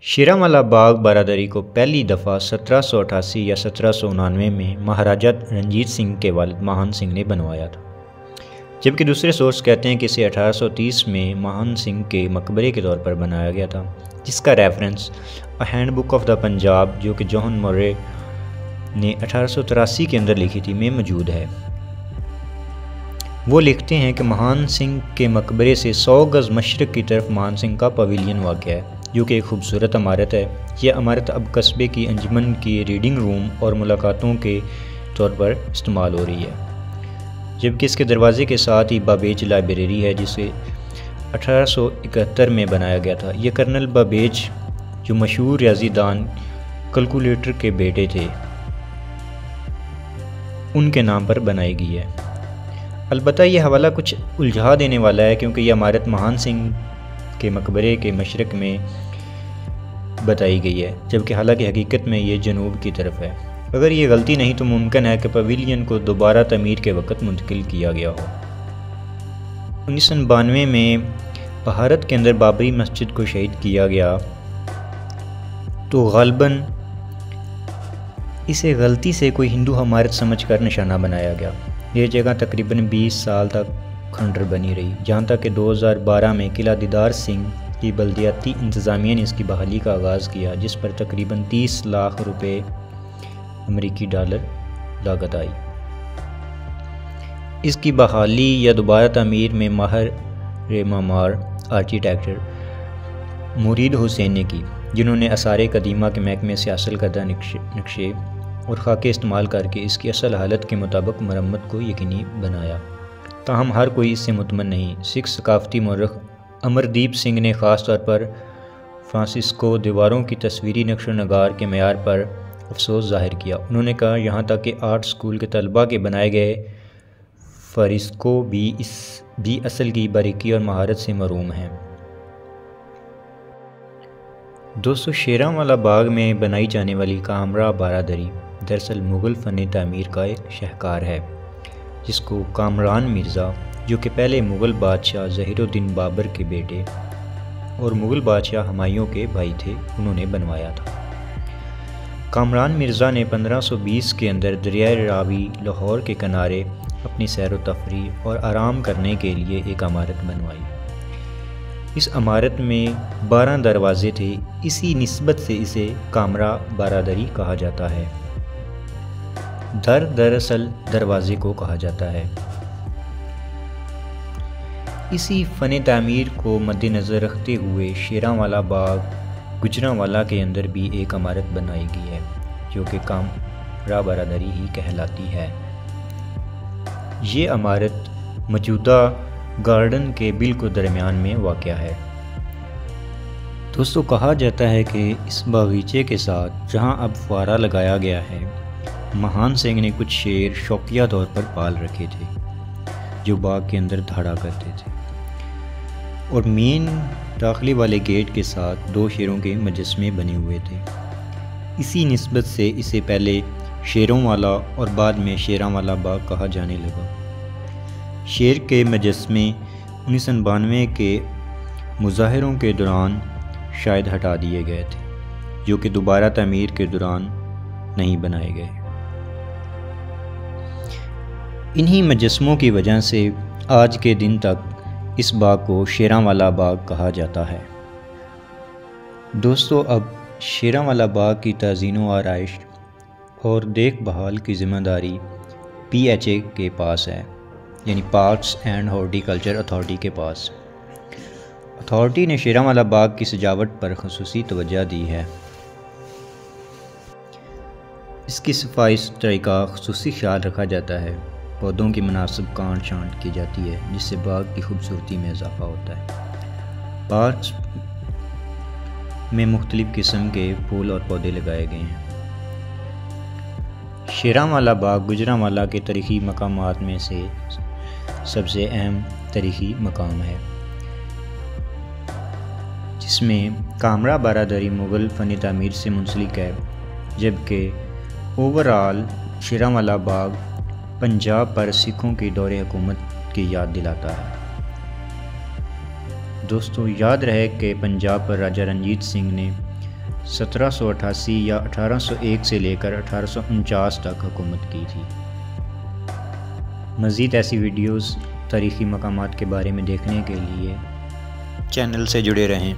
شیراں باغ برادری کو پہلی دفعہ 1788 یا 1799 میں مہاراجہ رنجیت سنگھ کے والد مہان سنگھ نے بنوایا تھا، جبکہ دوسرے سورس کہتے ہیں کہ اسے 1830 میں مہان سنگھ کے مقبرے کے طور پر بنایا گیا تھا، جس کا reference hand book of the Punjab جو کہ جوہن مورے نے 1883 کے اندر لکھی تھی میں موجود ہے۔ وہ لکھتے ہیں کہ مہان سنگھ کے مقبرے سے 100 گز مشرق کی طرف مہان سنگھ کا پویلین واقع ہے، جو کہ ایک خوبصورت عمارت ہے۔ یہ عمارت اب قصبے کی انجمن کی ریڈنگ روم اور ملاقاتوں کے طور پر استعمال ہو رہی ہے، جبکہ اس کے دروازے کے ساتھ ہی بابیج لائبریری ہے جسے 1871 میں بنایا گیا تھا۔ یہ کرنل بابیج جو مشہور ریاضی دان کیلکولیٹر کے بیٹے تھے ان کے نام پر بنائی گئی ہے۔ البتہ یہ حوالہ کچھ الجھا دینے والا ہے کیونکہ یہ عمارت مہان سنگھ کے مقبرے کے مشرق میں بتائی گئی ہے، جبکہ حالانکہ حقیقت میں یہ جنوب کی طرف ہے۔ اگر یہ غلطی نہیں تو ممکن ہے کہ پویلین کو دوبارہ تعمیر کے وقت منتقل کیا گیا ہو۔ 1992 میں بھارت کے اندر بابری مسجد کو شہید کیا گیا تو غالباً اسے غلطی سے کوئی ہندو عمارت سمجھ کر نشانہ بنایا گیا۔ یہ جگہ تقریباً 20 سال تک کھنڈر بنی رہی، جہاں تک کہ 2012 میں قلعہ دیدار سنگھ کی بلدیاتی انتظامیہ نے اس کی بحالی کا آغاز کیا، جس پر تقریباً 30 لاکھ روپے امریکی ڈالر لاگت آئی۔ اس کی بحالی یا دوبارہ تعمیر میں ماہر معمار آرکیٹیکچر مرید حسین نے کی، جنہوں نے آثار قدیمہ کے محکمے سے حاصل کردہ نقشے اور خاکے استعمال کر کے اس کی اصل حالت کے مطابق مرمت کو یقینی بنایا۔ تاہم ہر کوئی اس سے مطمئن نہیں۔ سکھ ثقافتی مورخ امردیپ سنگھ نے خاص طور پر فرانسسکو دیواروں کی تصویری نقش و نگار کے معیار پر افسوس ظاہر کیا۔ انہوں نے کہا یہاں تک کہ آرٹ سکول کے طلباء کے بنائے گئے فریسکو بھی اصل کی باریکی اور مہارت سے محروم ہیں۔ دوستو، شیراں والا باغ میں بنائی جانے والی کامرا برادری دراصل مغل فن تعمیر کا ایک شاہکار ہے، جس کو کامران مرزا جو کہ پہلے مغل بادشاہ ظہیر الدین بابر کے بیٹے اور مغل بادشاہ ہمایوں کے بھائی تھے، انہوں نے بنوایا تھا۔ کامران مرزا نے 1520 کے اندر دریائے راوی لاہور کے کنارے اپنی سیر و تفریح اور آرام کرنے کے لیے ایک عمارت بنوائی۔ اس عمارت میں 12 دروازے تھے، اسی نسبت سے اسے کامرا برادری کہا جاتا ہے۔ دراصل دروازے کو کہا جاتا ہے۔ اسی فن تعمیر کو مد نظر رکھتے ہوئے شیراں والا باغ گجرانوالہ کے اندر بھی ایک عمارت بنائی گئی ہے جو کہ کامرا برادری ہی کہلاتی ہے۔ یہ عمارت موجودہ گارڈن کے بالکل درمیان میں واقع ہے۔ دوستو، کہا جاتا ہے کہ اس باغیچے کے ساتھ جہاں اب فوارہ لگایا گیا ہے، مہان سنگھ نے کچھ شیر شوقیہ طور پر پال رکھے تھے جو باغ کے اندر دھاڑا کرتے تھے، اور مین داخلی والے گیٹ کے ساتھ 2 شیروں کے مجسمے بنے ہوئے تھے۔ اسی نسبت سے اسے پہلے شیروں والا اور بعد میں شیراں والا باغ کہا جانے لگا۔ شیر کے مجسمے 1992 کے مظاہروں کے دوران شاید ہٹا دیے گئے تھے، جو کہ دوبارہ تعمیر کے دوران نہیں بنائے گئے۔ انہی مجسموں کی وجہ سے آج کے دن تک اس باغ کو شیراں والا باغ کہا جاتا ہے۔ دوستو، اب شیراں والا باغ کی تزئین و آرائش اور دیکھ بھال کی ذمہ داری PHA کے پاس ہے، یعنی parks and horti culture authority کے پاس۔ اتھارٹی نے شیراں والا باغ کی سجاوٹ پر خصوصی توجہ دی ہے۔ اس کی صفائی ستھرائی کا خصوصی خیال رکھا جاتا ہے، پودوں کی مناسب کاٹ چھانٹ کی جاتی ہے جس سے باغ کی خوبصورتی میں اضافہ ہوتا ہے۔ پارکس میں مختلف قسم کے پھول اور پودے لگائے گئے ہیں۔ شیراں والا باغ گجرانوالہ کے تاریخی مقامات میں سے سب سے اہم تاریخی مقام ہے، جس میں کامرا برادری مغل فن تعمیر سے منسلک ہے، جبکہ اوورآل شیراں والا باغ پنجاب پر سکھوں کی دور حکومت کی یاد دلاتا ہے۔ دوستو، یاد رہے کہ پنجاب پر راجہ رنجیت سنگھ نے 1788 یا 1801 سے لے کر 1849 تک حکومت کی تھی۔ مزید ایسی ویڈیوز تاریخی مقامات کے بارے میں دیکھنے کے لیے چینل سے جڑے رہیں۔